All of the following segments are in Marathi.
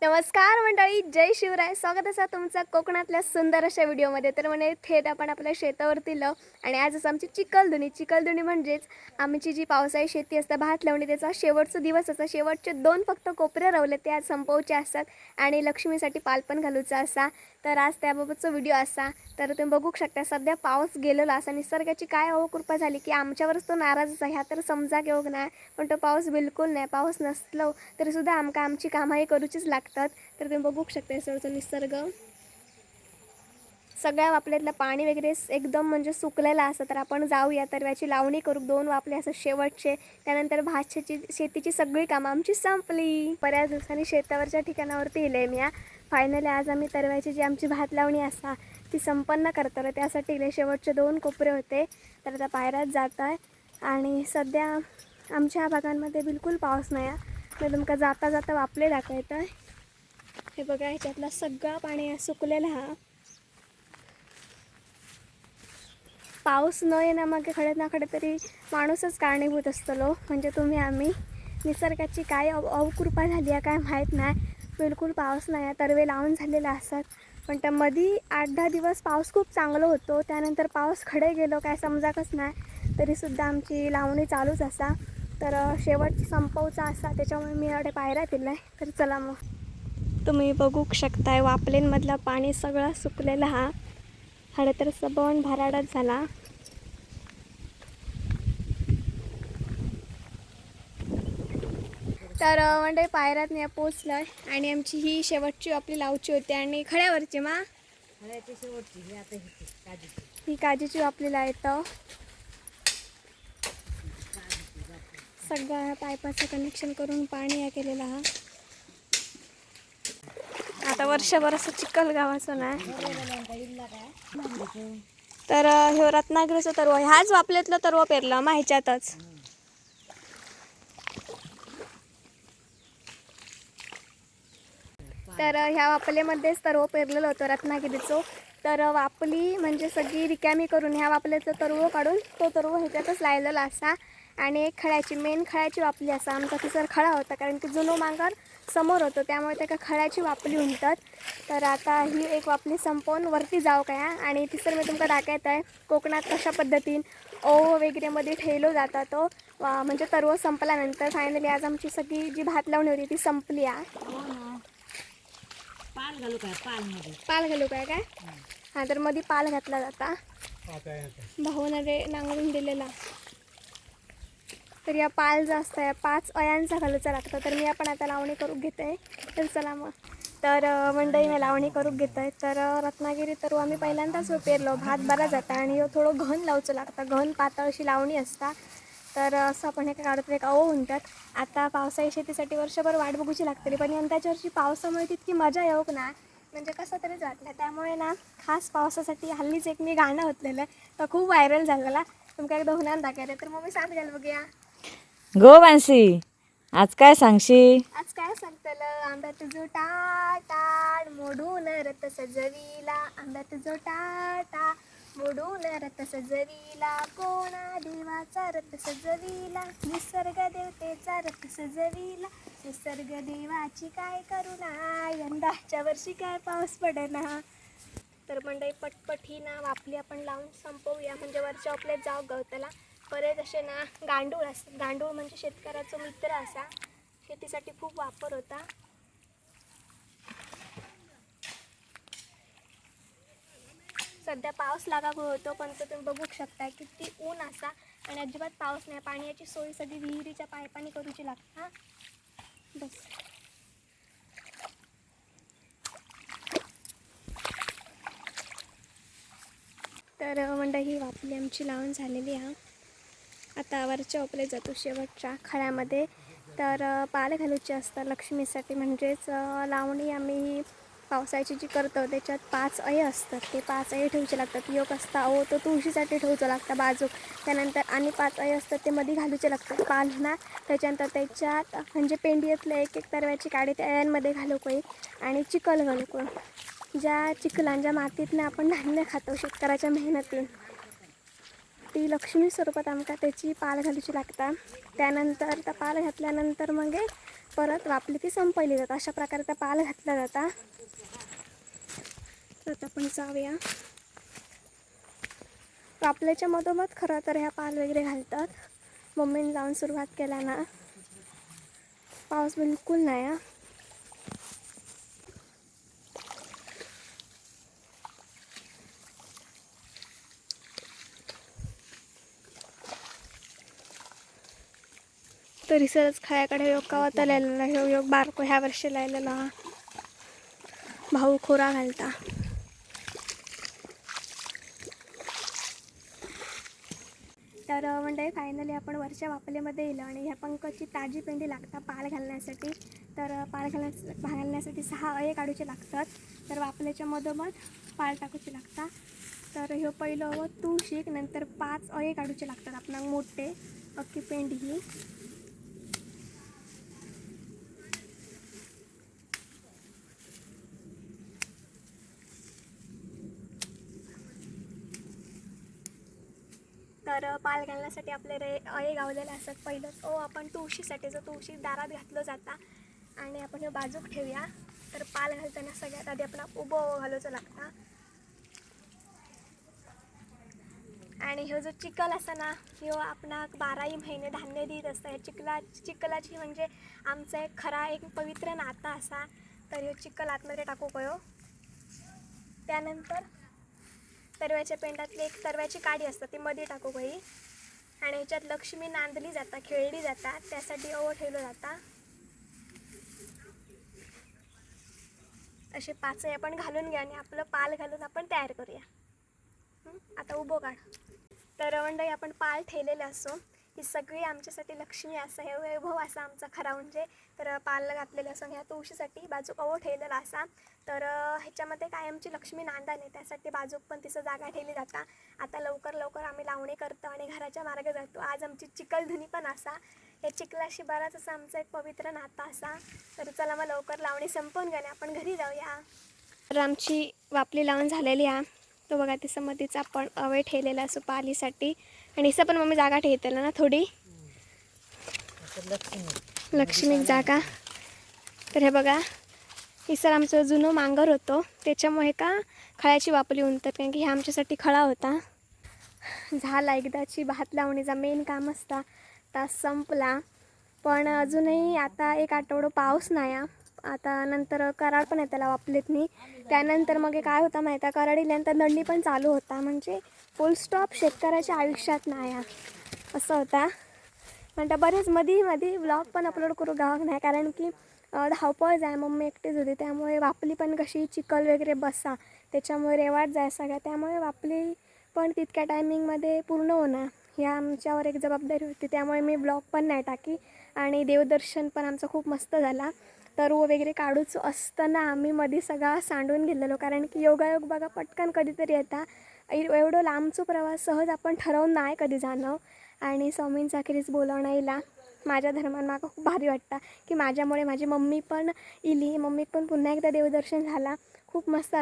नमस्कार मंडळी, जय शिवराय. स्वागत असा तुमचा कोकणातल्या सुंदर अशा व्हिडिओमध्ये. तर म्हणजे थेट आपण आपल्या शेतावरती लो आणि आजच आमची चिखलधुणी म्हणजेच आमची जी पावसाळी शेती असते भात लावणी, त्याचा शेवटचा दिवस असा. शेवटचे 2 फक्त कोपरे रवले ते आज संपवचे असतात आणि लक्ष्मीसाठी पाल पण घालूचा असा. तर आज त्याबाबतचा व्हिडिओ असा. तर तुम्ही बघू शकता सध्या पाऊस गेलेला असा. निसर्गाची काय कृपा झाली की आमच्यावरच तो नाराजच आहे. ह्या तर समजा घेऊ नाही, पण तो पाऊस बिलकुल नाही. पाऊस नसलो तरी सुद्धा आमची कामं करूचीच लागतात. तर तुम्ही बघू शकता सर्वचा निसर्ग सगळ्या वापल्यातलं पाणी वगैरे एकदम म्हणजे सुकलेलं असतं. तर आपण जाऊया तरव्याची लावणी करू. 2 वापले असं शेवटचे. त्यानंतर भातची शेतीची सगळी कामं आमची संपली. बऱ्याच दिवसांनी शेतावरच्या ठिकाणावरती इले मी. फायनली आज आम्ही तरव्याची जी आमची भात लावणी असा ती संपन्न करतो. त्यासाठी इले शेवटचे 2 कोपरे होते. तर आता पायऱ्यात जात आहे आणि सध्या आमच्या भागांमध्ये बिलकुल पाऊस नाही आहे. तर तुमका जाता जाता वापले दाखवत आहे. हे बघा, ह्याच्यातला सगळा पाणी सुकलेला हा. पाऊस न येणं मग खडे ना खडे तरी माणूसच कारणीभूत असतो. म्हणजे तुम्ही आम्ही निसर्गाची काय अवकृपा झाली आहे काय माहीत नाही. बिलकुल पाऊस नाही आहे. तरवे लावून झालेला असतात, पण त्यामध्ये 8-10 दिवस पाऊस खूप चांगलं होतो. त्यानंतर पाऊस खडे गेलो काय समजाकच नाही. तरीसुद्धा आमची लावणी चालूच असा. तर शेवट संपवचा असा. त्याच्यामुळे मी एवढे पायऱ्या दिला आहे. तर चला मग. तुम्ही बघू शकताय वापलेंमधला पाणी सगळा सुकलेला हा. हडे तर सबन भराडच झाला. तर म्हणजे पायऱ्यात नाही पोचलोय आणि आमची ही शेवटची आपली लावची होती. आणि खड्यावरची शेवटची ही काजीची आपल्याला येतं. सगळ्या पाईपाचं कनेक्शन करून पाणी केलेलं हा. आता वर्षभर असं चिखल गावाचं नाही. तर हे रत्नागिरीचं तरव ह्याच वापल्यातलं तरव पेरलं मा ह्याच्यातच. तर ह्या वापलेमध्येच तरव पेरलेलं होतं रत्नागिरीचं. तर वापली म्हणजे सगळी रिकामी करून ह्या वापल्याचं तरव काढून तो तरव ह्याच्यातच लायलेला असा. आणि एक खळ्याची मेन खळ्याची वापली असा. आमचा तिसर खळा होता कारण की जुनो मांगर समोर होतं, त्यामुळे त्या खळ्याची वापली म्हणतात. तर आता ही एक वापली संपवून वरती जाऊ काय. आणि तिसरं मी तुमका दाखवत आहे कोकणात कशा पद्धतीन ओव वगैरेमध्ये ठेवलं जातात तो म्हणजे तरव संपल्यानंतर. फायनली आज आमची सगळी जी भात लावणी होती ती संपली आहे. पाल घालू काय पाल घालू काय काय हां. तर मध्ये पाल घातला जाता भाऊने नांगरून दिलेला. तर या पाल जो असतं या 5 अयांचा घालूचा लागतं. तर मी आपण आता लावणी करू घेते. तर चला मग. तर मंडई मी लावणी करू घेत आहे. तर रत्नागिरी तर आम्ही पहिल्यांदाच पेरलो. भात बरा जाता आणि थोडं घन लावचं लागतं. घन पातळ अशी लावणी असता. तर असं आपण हे काढतो एक अहो म्हणतात. आता पावसाळी शेतीसाठी वर्षभर वाट बघूची लागतली, पण यंदाच्या वर्षी पावसामुळे तितकी मजा येऊक ना म्हणजे कसं तरीच वाटलं. त्यामुळे ना खास पावसासाठी हल्लीच एक मी गाणं होतलेलं तर खूप व्हायरल झालेला. तुमका एकदा हुनान दाखवते. तर मग मी सांग घ्याल बघूया. गो मानसी, आज काय सांगशी? आज काय सांगतलं. आंब्यात जो टाट मोडून रथ सजविला. आंब्यात जो टाट मोडून रथ सजविला. कोणा देवाचा रथ सजविला. निसर्ग देवतेचा रथ सजविला. निसर्ग देवाची काय करुणा. यंदाच्या वर्षी काय पाऊस पडेना. तर मंडई पटपट ही ना वापली आपण लावून संपवूया. म्हणजे वरच्या आपल्यात जाऊ गवताला. परत असे ना गांडूळ असतात. गांडूळ म्हणजे शेतकऱ्याचा मित्र असा. शेतीसाठी खूप वापर होता. सध्या पाऊस लागा होतो, पण तो तुम्ही बघू शकता किती ऊन असा आणि अजिबात पाऊस नाही. पाण्याची सोय सगळी विहिरीच्या पाईपाने करूची लागता. बस. तर मंडई ही वापली आमची लावून झालेली आहे. आता वरच्या ओपले जातो शेवटच्या खळ्यामध्ये. तर पाल घालूचे असतात लक्ष्मीसाठी. म्हणजेच लावणी आम्ही पावसाळ्याची जी करतो त्याच्यात 5 अये असतात. ते 5 अये ठेवचे लागतात. योग असता अहो तो तुळशीसाठी ठेवचा लागता बाजूक. त्यानंतर आणि 5 अये असतात ते मध्ये घालूचे लागतात पालना. त्याच्यानंतर त्याच्यात म्हणजे पेंडीतलं एक तरव्याची काडी त्या अयांमध्ये घालू कोई आणि चिखल घालू कोई. ज्या चिखलांच्या मातीतनं आपण धान्य खातो शेतकऱ्याच्या मेहनतीन, ती लक्ष्मी स्वरूपात आमका त्याची पाल घालूची लागता. त्यानंतर त्या पाल घातल्यानंतर मग परत वापली ती संपवली जातात. अशा प्रकारे त्या पाल घातला जाता. तर आता आपण जाऊया. वापल्याच्या मधोमध खरं तर ह्या पाल वगैरे घालतात. मम्मीने जाऊन सुरुवात केला ना, पाऊस बिलकुल नाही हा. तरी सरच खायाकडे योग कावत आलेला ह्यो योग बारको ह्या वर्षी लायलेला भाऊ खोरा घालता. तर म्हणजे फायनली आपण वरच्या वापलेमध्ये येलो आणि ह्या पंकजची ताजी पेंडी लागता पाल घालण्यासाठी. तर पाल घालण्यासाठी 6 अये काढूचे लागतात. तर वापल्याच्या मधोमध पाल टाकूचे लागता. तर ह्यो पहिलं व तू शिक, नंतर 5 अये काढूचे लागतात आपणाक मोठे अख्खी पेंडी ही. तर पाल घालण्यासाठी आपले अये गावलेले असतात. पहिलंच आपण तुळशीसाठी जो तुळशी दारात घातलं जाता आणि आपण ह्यो बाजूक ठेवूया. तर पाल घालताना सगळ्यात आधी आपला उभं घालूचं लागता. आणि ह्यो जो चिखल असा ना, ह्यो आपणाक 12ही महिने धान्य देत असता. ह्या चिखलाची म्हणजे आमचा एक खरा एक पवित्र नाता असा. तर ह्यो चिखल आतमध्ये टाकू कयो. त्यानंतर तरव्याच्या पेंडातली एक तरव्याची काडी असतात ती मध्ये टाकू गई. आणि ह्याच्यात लक्ष्मी नांदली जाता, खेळली जाता, त्यासाठी ओवं ठेवलं जाता. असे 5 आपण घालून घ्या आणि आपलं पाल घालून आपण तयार करूया. आता उभं काढ. तर मंडळी आपण पाल ठेवलेले असो. ही सगळी आमच्यासाठी लक्ष्मी असा, हे वैभव असा आमचा खरा म्हणजे. तर पाल घातलेलं असं ह्या तुळशीसाठी बाजूक ओवं ठेवलेला असा. तर ह्याच्यामध्ये काय आमची लक्ष्मी नांदाने, त्यासाठी बाजूक पण तिचं जागा ठेवली जाता. आता लवकर लवकर आम्ही लावणी करतो आणि घराच्या मार्गे जातो. आज आमची चिखलधुनी पण असा. या चिखलाशी बराच असा आमचा एक पवित्र नाता असा. तर चला मग लवकर लावणी संपवून घ्या आपण घरी जाऊया. तर आमची वापली लावून झालेली आहे. तो बघा ती समतीचा आपण अवे ठेवलेला असो पालीसाठी. आणि हिचं पण मम्मी जागा ठेवतेला ना थोडी लक्ष्मी जागा. तर हे बघा ही सर आमचं जुनं मांगर होतं, त्याच्यामुळे का खळ्याची वापली उंतर, कारण की हे आमच्यासाठी खळा होता. झाला एकदाची भात लावणीचा मेन काम असता तास संपला. पण अजूनही आता एक आठवडा पाऊस नाही. आता नंतर कराड पण आहे त्याला वापलेत नाही. त्यानंतर मग काय होता माहिती आहे, कराड इल्यानंतर दंडी पण चालू होता. म्हणजे फुल स्टॉप शेतकऱ्याच्या आयुष्यात नाही असं होता. म्हणता बरेच मध्ये ब्लॉग पण अपलोड करू गावाक नाही, कारण की धावपळ जाय, मम्मी एकटीच होती. त्यामुळे वापली पण कशी चिखल वगैरे बसा, त्याच्यामुळे रेवाट जाय सगळ्या. त्यामुळे वापली पण तितक्या टायमिंगमध्ये पूर्ण होणार ह्या आमच्यावर एक जबाबदारी होती. त्यामुळे मी ब्लॉग पण नाही टाकी. आणि देवदर्शन पण आमचं खूप मस्त झाला. तर वगैरे काढूच असताना आम्ही मध्ये सगळा सांडून गेलेलो, कारण की योगायोग बघा पटकन कधीतरी येता. एवढं लांबचा प्रवास सहज आपण ठरवून नाही कधी जाणं. आणि स्वामींचा अखेरीस बोलावणं येला. माझ्या धर्मान मागं खूप भारी वाटतं की माझ्यामुळे माझी मम्मी पण इली, मम्मी पण पुन्हा एकदा देवदर्शन झाला. खूप मस्त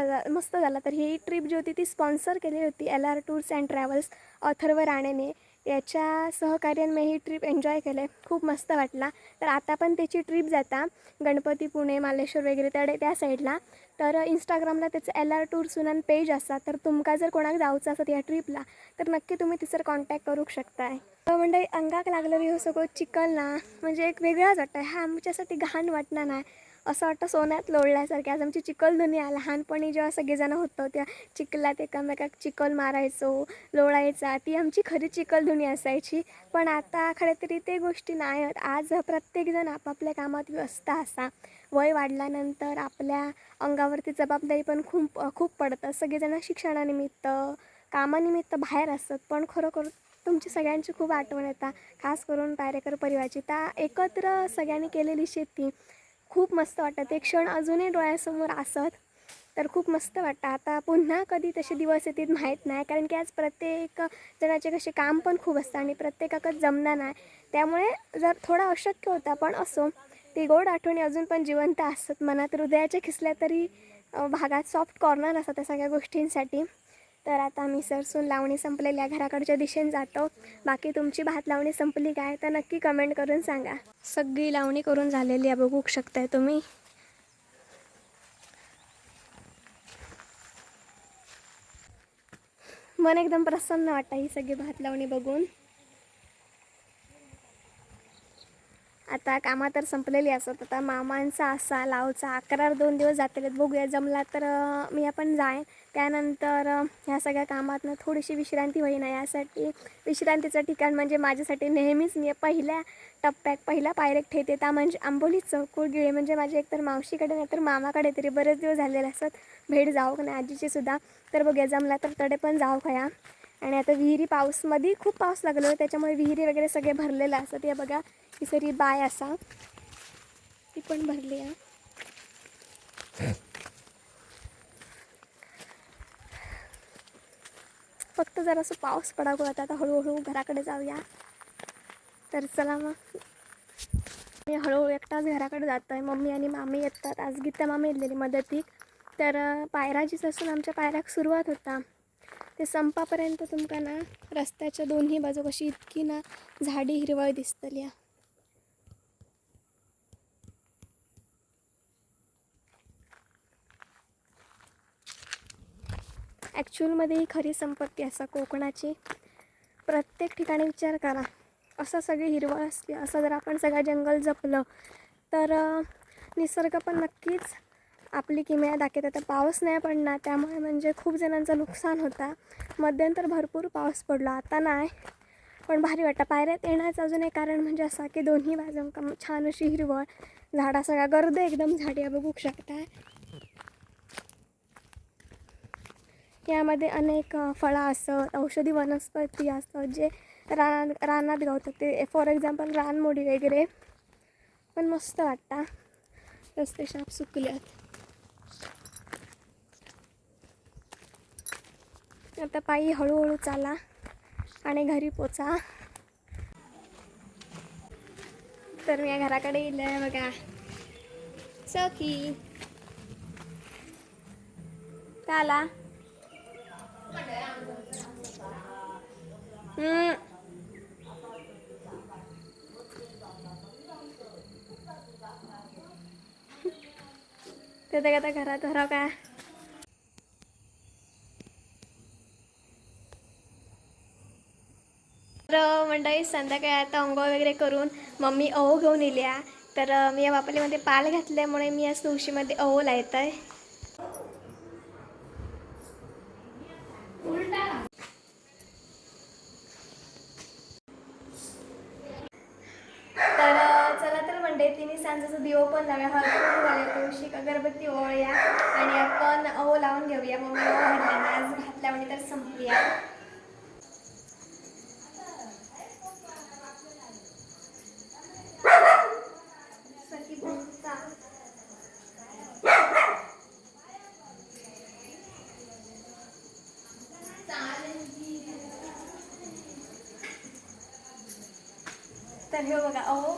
झाला. तर ही ट्रिप जी होती ती स्पॉन्सर केली होती LR tours and travels Atharva राणेने. याच्या सहकार्याने ही ट्रिप एन्जॉय केलं, खूप मस्त वाटला. तर आता पण त्याची ट्रिप जाता गणपती, पुणे, मालेश्वर वगैरे त्या साईडला. तर इंस्टाग्रामला त्याचं LR टूर्स म्हणून पेज असतात. तर तुमका जर कोणाक जायचं असतं या ट्रिपला तर नक्की तुम्ही तिसर कॉन्टॅक्ट करू शकताय. म्हणजे अंगाक लागलं हे सगळं चिखल ना, म्हणजे एक वेगळाच वाटतं. हा आमच्यासाठी घाण वाटणार नाही, असं वाटतं सोन्यात लोळल्यासारखे. आज आमची चिखलधुनी आहे. लहानपणी जेव्हा सगळेजण होतो त्या चिखलात एकामेकाक चिखल मारायचो, लोळायचा, ती आमची खरी चिखलधुनी असायची. पण आता खरं तरी ते गोष्टी नाही आहेत. आज प्रत्येकजण आपापल्या कामात व्यस्त असा. वय वाढल्यानंतर आपल्या अंगावरती जबाबदारी पण खूप पडतं. सगळेजण शिक्षणानिमित्त, कामानिमित्त बाहेर असतात. पण खरोखर तुमची सगळ्यांची खूप आठवण येतात, खास करून पायरेकर परिवाराची. त्या एकत्र सगळ्यांनी केलेली शेती खूप मस्त वाटतं. ते क्षण अजूनही डोळ्यासमोर असत. तर खूप मस्त वाटतं. आता पुन्हा कधी तसे दिवस येतील माहीत नाही, कारण की आज प्रत्येक जणाचे कसे काम पण खूप असतं आणि प्रत्येकाकडे जमणार नाही. त्यामुळे जर थोडा अशक्य होता, पण असो ती गोड आठवणी अजून पण जिवंत असतात मनात. हृदयाच्या खिसल्या तरी भागात सॉफ्ट कॉर्नर असतात त्या सगळ्या गोष्टींसाठी. तर आता आम्ही सरसून लावणी संपलेल्या घराकडच्या दिशेने जातो. बाकी तुमची भात लावणी संपली काय तर नक्की कमेंट करून सांगा. सगळी लावणी करून झालेली आहे, बघू शकताय तुम्ही. मन एकदम प्रसन्न वाटतं ही सगळी भात लावणी बघून. आता कामं तर संपलेली असत. आता मामांचा असा लावचा 2 दिवस जातील. बघूया जमला तर मी आपण जाईन. त्यानंतर ह्या सगळ्या कामातनं थोडीशी विश्रांती होईना. यासाठी विश्रांतीचं ठिकाण म्हणजे माझ्यासाठी नेहमीच मी पहिल्या टप्प्यात पहिला पायरेक ठेवते त्या म्हणजे आंबोली चौकुळगिळी. म्हणजे माझ्या एकतर मावशीकडे नाही तर मामाकडे तरी बरेच दिवस झालेले असतात भेट जाऊ का नाही आजीची सुद्धा. तर बघूया जमला तर तडे पण जाऊ खया. आणि आता विहिरी पाऊसमध्ये खूप पाऊस लागलो त्याच्यामुळे विहिरी वगैरे सगळे भरलेले असतात. हे बघा ही सरी बाय असा ती पण भरली आहे. फक्त जरासं पाऊस पडावं आता हळूहळू घराकडे जाऊया. तर चला मग मी हळूहळू एकटाच घराकडे जातो आहे. मम्मी आणि मामी येतात. आज गीता मामी येतलेली मदतीक. तर पायराचीच असून आमच्या पायऱ्याक सुरुवात होता ते संपापर्यंत तुमका ना रस्त्याच्या दोन्ही बाजू कशी इतकी ना झाडी हिरवळ दिसतली. ॲक्च्युअलमध्ये ही खरी संपत्ती असा कोकणाची. प्रत्येक ठिकाणी विचार करा असं सगळी हिरवळ असते. असं जर आपण सगळं जंगल जपलं तर निसर्ग पण नक्कीच आपली किमया दाखवत. आता पाऊस नाही पडणार त्यामुळे म्हणजे खूप जणांचं नुकसान होता. मध्यंतर भरपूर पाऊस पडला आता नाही पण भारी वाटतं. पायऱ्यात येण्याचं अजून एक कारण म्हणजे असं की दोन्ही बाजूंका छान अशी हिरवळ झाडा सगळ्या गर्द एकदम झाडी बघू शकता. यामध्ये अनेक फळं असत औषधी वनस्पती असतात जे रानात गावतात. ते फॉर एक्झाम्पल रानमोडी वगैरे पण मस्त वाटतं. रस्ते शाप सुकल्यात. आता पायी हळूहळू चाला आणि घरी पोचा. तर मी या घराकडे येईल बघा चौकी का आला. ते आता घरात राहा का. तर मंडळी संध्याकाळी आता अंघोळ वगैरे करून मम्मी अहो घेऊन येल्या. तर मी या बापलीमध्ये पाल घातल्यामुळे मी या तुळशीमध्ये अहो लायत आहे. तर चला तर म्हणते तिने सांजेचा दिवो पण लावूया. हळद घालूया तुळशी अगरबत्ती ओवळूया आणि आपण अहो लावून घेऊया. मम्मी अहो घातल्या आज घातल्यामुळे तर संपूया. तर हे बघा अहो